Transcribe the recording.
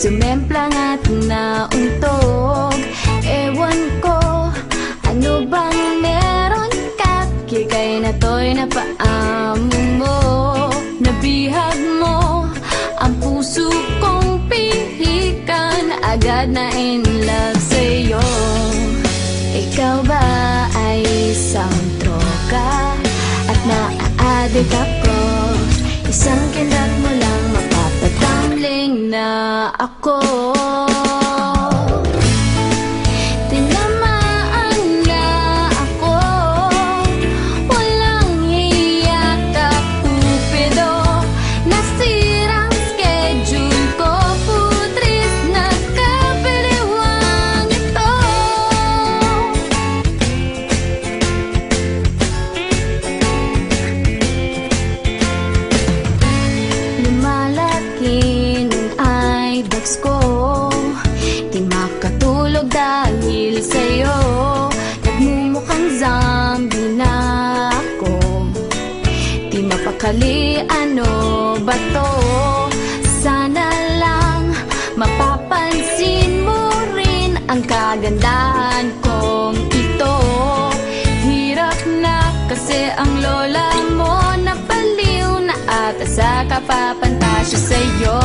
sumemplang at nauntog. Ewan ko, ano bang meron ka? Kikay na to'y napaamo mo. Nabihag mo ang puso kong pihikan, agad na in love sa'yo. Ikaw ba ay isang troka at naa-addict ako? Isang kindat mo lang mapapatambling na ako. Tinamaan na ako, walang hiya ka Cupido. Nasirang schedule ko, putris na kabaliwang ito. Lumalaki ng eyebags ko, di makatulog dahil sa'yo. Nagmumukhang zombie na ako, di mapakali, ano ba to? Sana lang mapapansin mo rin ang kagandahan kong ito. Hirap na kasi ang lola mo, napaliw na ata sa kapapantasya sa'yo.